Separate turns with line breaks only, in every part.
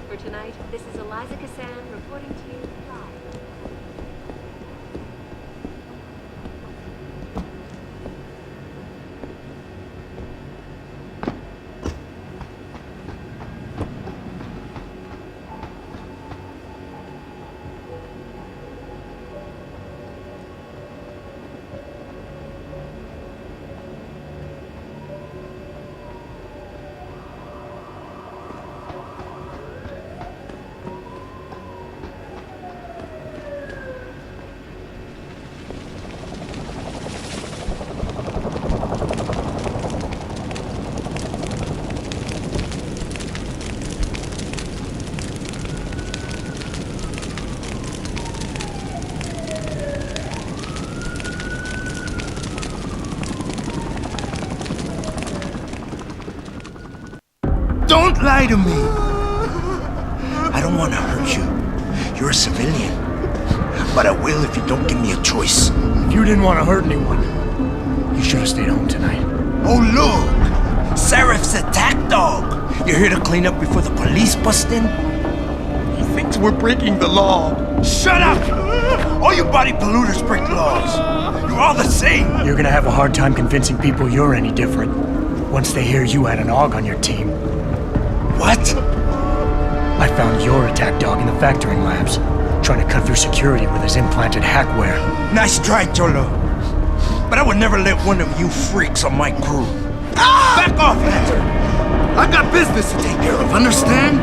For tonight, this is Eliza Cassan reporting to you live.
Don't lie to me! I don't want to hurt you. You're a civilian. But I will if you don't give me a choice.
If you didn't want to hurt anyone, you should have stayed home tonight.
Oh, look! Serif's attack dog! You're here to clean up before the police bust in? He thinks we're breaking the law. Shut up! All you body polluters break laws. You're all the same.
You're gonna have a hard time convincing people you're any different once they hear you had an AUG on your team.
What?
I found your attack dog in the factoring labs, trying to cut through security with his implanted hackware.
Nice try, Cholo. But I would never let one of you freaks on my crew. Ah! Back off, Lantern! I got business to take care of, understand?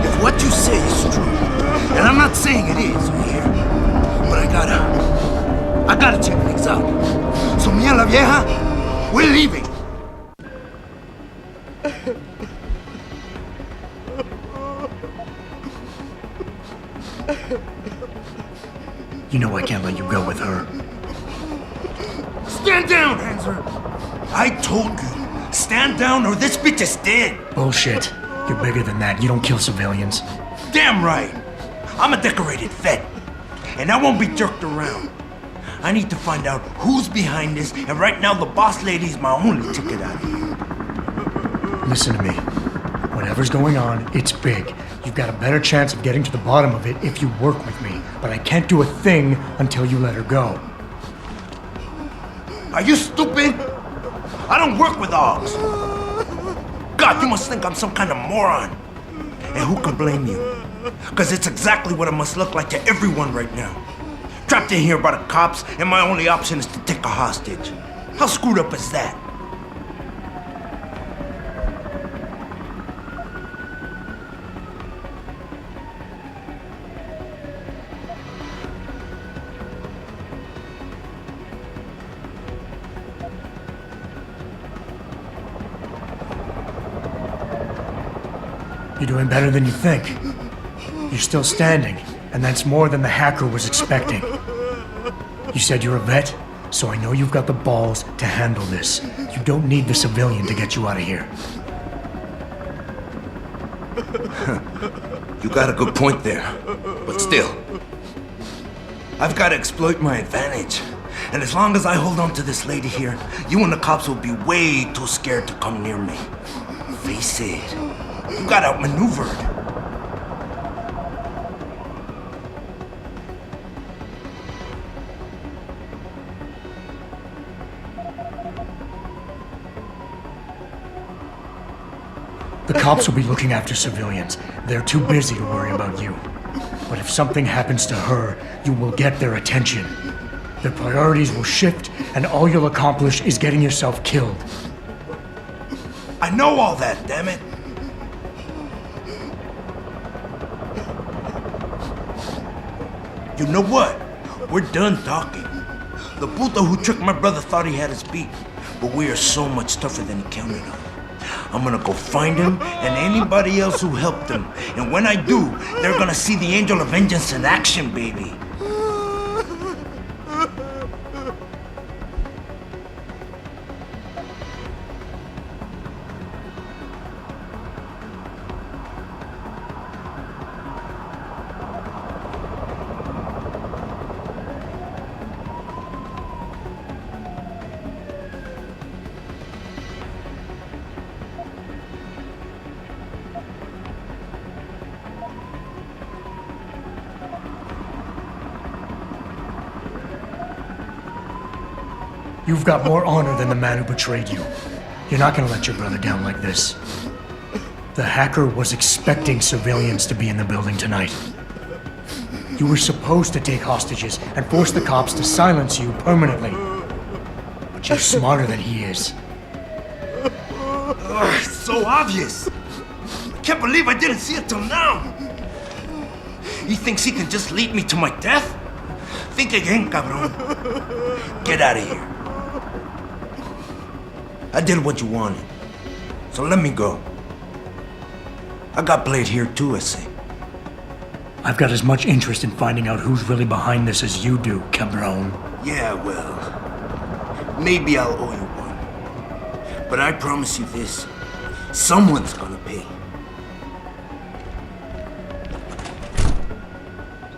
If what you say is true, and I'm not saying it is, you hear? But I gotta check things out. So me and la vieja, we're leaving.
You know I can't let you go with her.
Stand down, Hanser! I told you, stand down or this bitch is dead.
Bullshit. You're bigger than that. You don't kill civilians.
Damn right. I'm a decorated vet, and I won't be jerked around. I need to find out who's behind this, and right now the boss lady is my only ticket out of here.
Listen to me. Whatever's going on, it's big. You've got a better chance of getting to the bottom of it if you work with me. But I can't do a thing until you let her go.
Are you stupid? I don't work with AUGs. God, you must think I'm some kind of moron. And who can blame you? Because it's exactly what it must look like to everyone right now. Trapped in here by the cops, and my only option is to take a hostage. How screwed up is that?
You're doing better than you think. You're still standing, and that's more than the hacker was expecting. You said you're a vet, so I know you've got the balls to handle this. You don't need the civilian to get you out of here.
You got a good point there, but still. I've got to exploit my advantage. And as long as I hold on to this lady here, you and the cops will be way too scared to come near me. Face it, you got outmaneuvered.
The cops will be looking after civilians. They're too busy to worry about you. But if something happens to her, you will get their attention. Their priorities will shift, and all you'll accomplish is getting yourself killed.
I know all that, damn it. You know what? We're done talking. The puto who tricked my brother thought he had us beat, but we are so much tougher than he counted on. I'm gonna go find him and anybody else who helped him. And when I do, they're gonna see the Angel of Vengeance in action, baby.
You've got more honor than the man who betrayed you. You're not gonna let your brother down like this. The hacker was expecting civilians to be in the building tonight. You were supposed to take hostages and force the cops to silence you permanently. But you're smarter than he is.
It's so obvious. I can't believe I didn't see it till now. He thinks he can just lead me to my death? Think again, cabron. Get out of here. I did what you wanted, so let me go. I got played here too, I say.
I've got as much interest in finding out who's really behind this as you do, cabron.
Yeah, well, maybe I'll owe you one. But I promise you this, someone's gonna pay.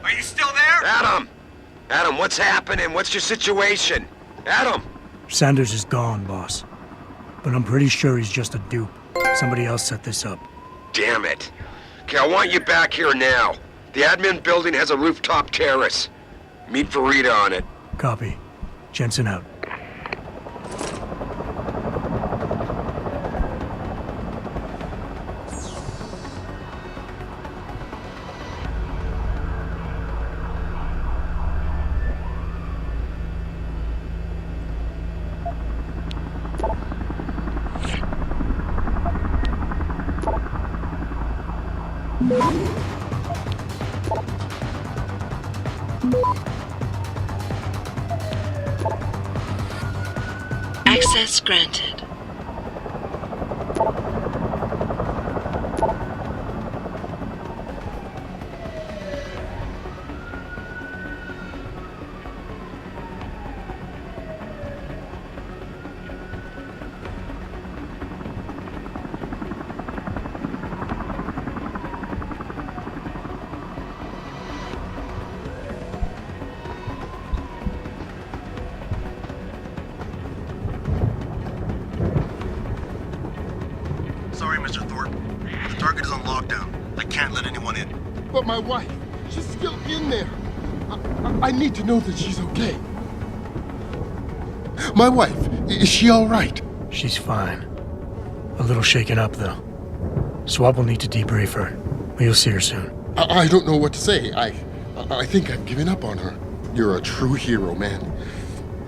Are you still there?
Adam! Adam, what's happening? What's your situation? Adam!
Sanders is gone, boss. But I'm pretty sure he's just a dupe. Somebody else set this up.
Damn it. Okay, I want you back here now. The admin building has a rooftop terrace. Meet Farida on it.
Copy. Jensen out.
Access granted.
Sorry, Mr. Thorpe. The target is on lockdown. I can't let anyone in.
But my wife, she's still in there. I need to know that she's okay. My wife, is she all right?
She's fine. A little shaken up, though. Swap will need to debrief her. But you'll see her soon.
I don't know what to say. I think I've given up on her. You're a true hero, man.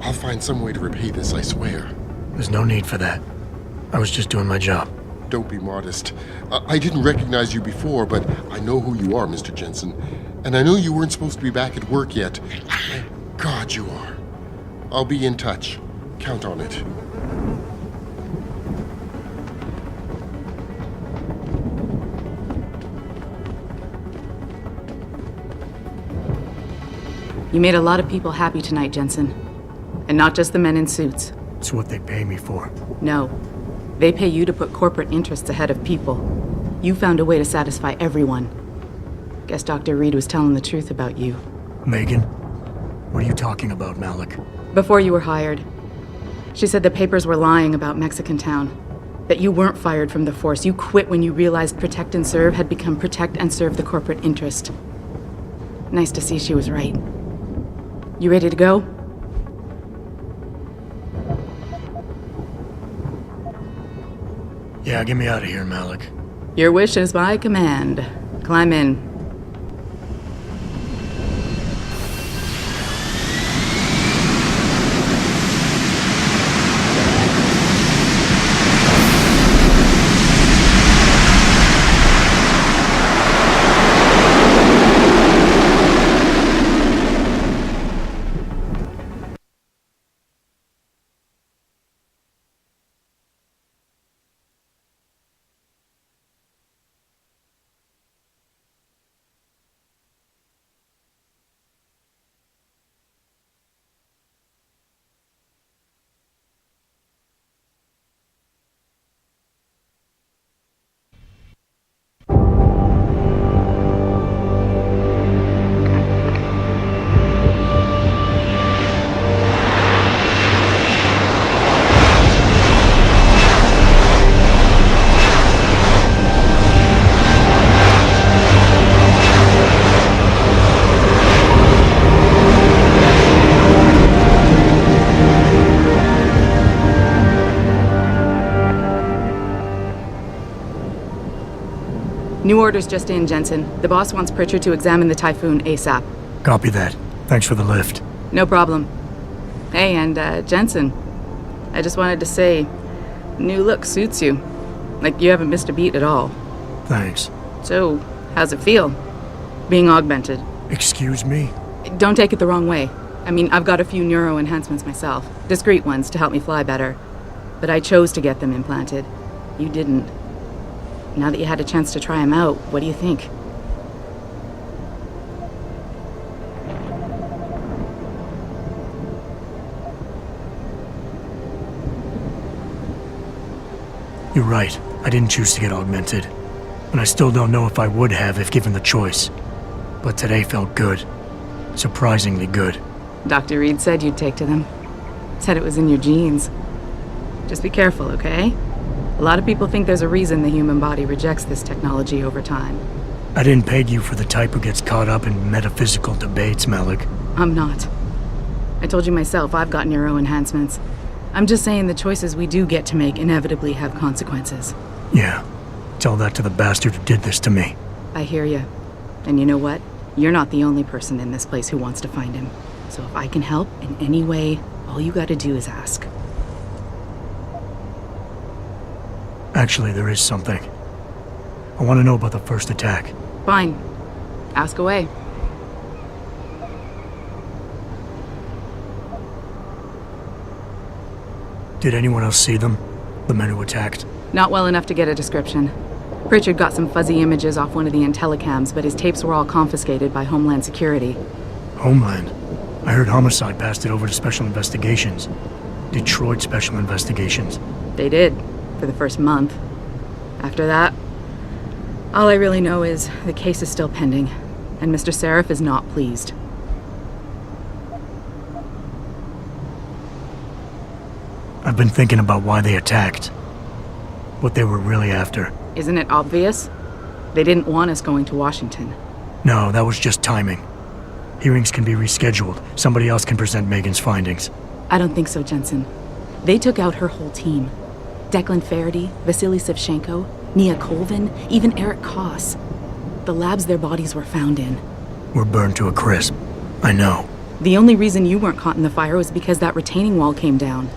I'll find some way to repay this, I swear.
There's no need for that. I was just doing my job.
Don't be modest. I didn't recognize you before, but I know who you are, Mr. Jensen. And I know you weren't supposed to be back at work yet. Thank God you are. I'll be in touch. Count on it.
You made a lot of people happy tonight, Jensen. And not just the men in suits.
It's what they pay me for.
No. They pay you to put corporate interests ahead of people. You found a way to satisfy everyone. Guess Dr. Reed was telling the truth about you.
Megan? What are you talking about, Malik?
Before you were hired, she said the papers were lying about Mexican Town. That you weren't fired from the force. You quit when you realized Protect and Serve had become Protect and Serve the corporate interest. Nice to see she was right. You ready to go?
Yeah, get me out of here, Malik.
Your wish is my command. Climb in. New orders just in, Jensen. The boss wants Pritchard to examine the Typhoon ASAP.
Copy that. Thanks for the lift.
No problem. Hey, and Jensen, I just wanted to say, new look suits you. Like you haven't missed a beat at all.
Thanks.
So, how's it feel? Being augmented?
Excuse me?
Don't take it the wrong way. I mean, I've got a few neuro enhancements myself. Discreet ones to help me fly better. But I chose to get them implanted. You didn't. Now that you had a chance to try them out, what do you think?
You're right. I didn't choose to get augmented. And I still don't know if I would have if given the choice. But today felt good. Surprisingly good.
Dr. Reed said you'd take to them. Said it was in your genes. Just be careful, okay? A lot of people think there's a reason the human body rejects this technology over time.
I didn't peg you for the type who gets caught up in metaphysical debates, Malik.
I'm not. I told you myself, I've got neuro enhancements. I'm just saying the choices we do get to make inevitably have consequences.
Yeah. Tell that to the bastard who did this to me.
I hear you. And you know what? You're not the only person in this place who wants to find him. So if I can help in any way, all you gotta do is ask.
Actually, there is something. I want to know about the first attack.
Fine. Ask away.
Did anyone else see them? The men who attacked?
Not well enough to get a description. Pritchard got some fuzzy images off one of the Intellicams, but his tapes were all confiscated by Homeland Security.
Homeland? I heard Homicide passed it over to Special Investigations. Detroit Special Investigations.
They did, for the first month. After that, all I really know is the case is still pending, and Mr. Seraph is not pleased.
I've been thinking about why they attacked. What they were really after.
Isn't it obvious? They didn't want us going to Washington.
No, that was just timing. Hearings can be rescheduled. Somebody else can present Megan's findings.
I don't think so, Jensen. They took out her whole team. Declan Faraday, Vasily Savchenko, Nia Colvin, even Eric Koss. The labs their bodies were found in.
We're burned to a crisp. I know.
The only reason you weren't caught in the fire was because that retaining wall came down.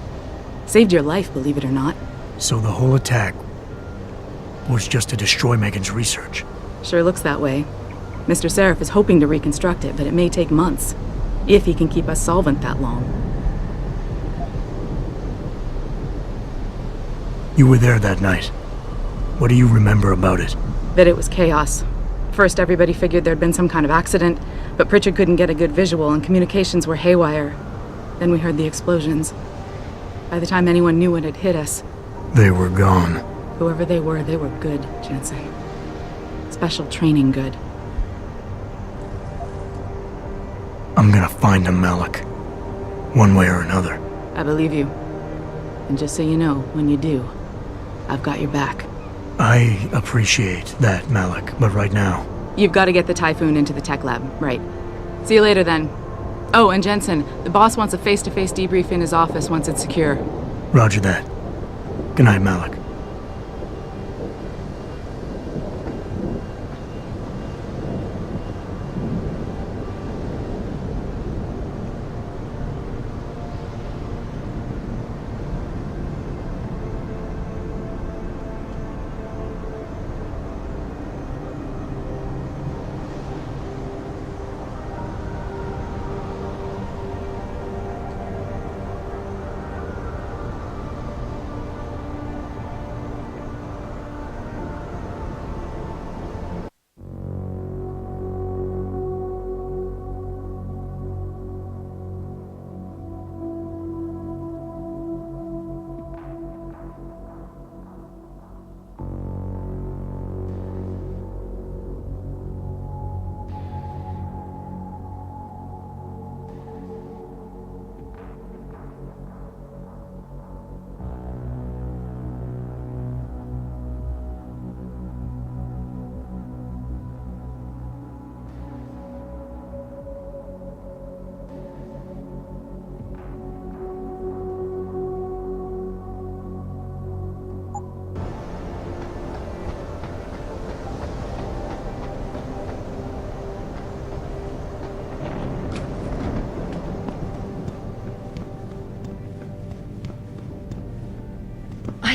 Saved your life, believe it or not.
So the whole attack was just to destroy Megan's research.
Sure looks that way. Mr. Seraph is hoping to reconstruct it, but it may take months. If he can keep us solvent that long.
You were there that night. What do you remember about it?
That it was chaos. First, everybody figured there'd been some kind of accident, but Pritchard couldn't get a good visual and communications were haywire. Then we heard the explosions. By the time anyone knew what had hit us...
They were gone.
Whoever they were good, Jensen. Special training good.
I'm gonna find them, Malik. One way or another.
I believe you. And just so you know, when you do, I've got your back.
I appreciate that, Malik, but right now...
You've got to get the Typhoon into the tech lab, right. See you later then. Oh, and Jensen, the boss wants a face-to-face debrief in his office once it's secure.
Roger that. Good night, Malik.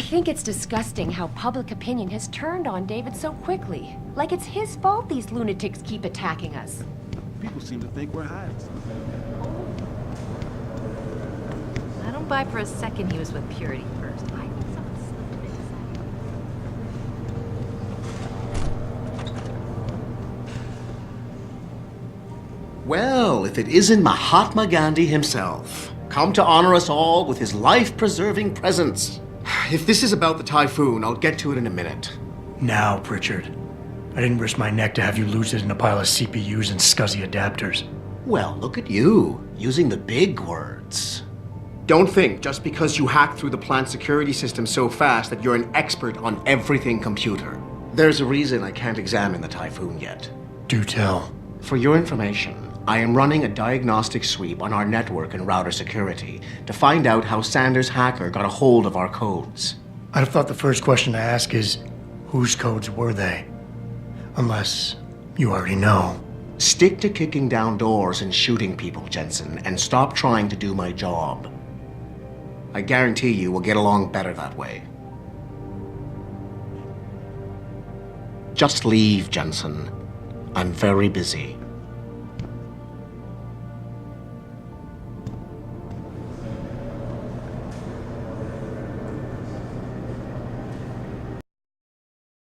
think it's disgusting how public opinion has turned on David so quickly. Like it's his fault these lunatics keep attacking us.
People seem to think we're hides.
I don't buy for a second he was with Purity first. I think someone slipped him inside.
Well, if it isn't Mahatma Gandhi himself, come to honor us all with his life-preserving presence. If this is about the Typhoon, I'll get to it in a minute.
Now, Pritchard. I didn't risk my neck to have you lose it in a pile of CPUs and scuzzy adapters.
Well, look at you, using the big words. Don't think just because you hacked through the plant security system so fast that you're an expert on everything computer. There's a reason I can't examine the Typhoon yet.
Do tell.
For your information, I am running a diagnostic sweep on our network and router security to find out how Sanders' hacker got a hold of our codes.
I'd have thought the first question to ask is, whose codes were they? Unless you already know.
Stick to kicking down doors and shooting people, Jensen, and stop trying to do my job. I guarantee you we'll get along better that way. Just leave, Jensen. I'm very busy.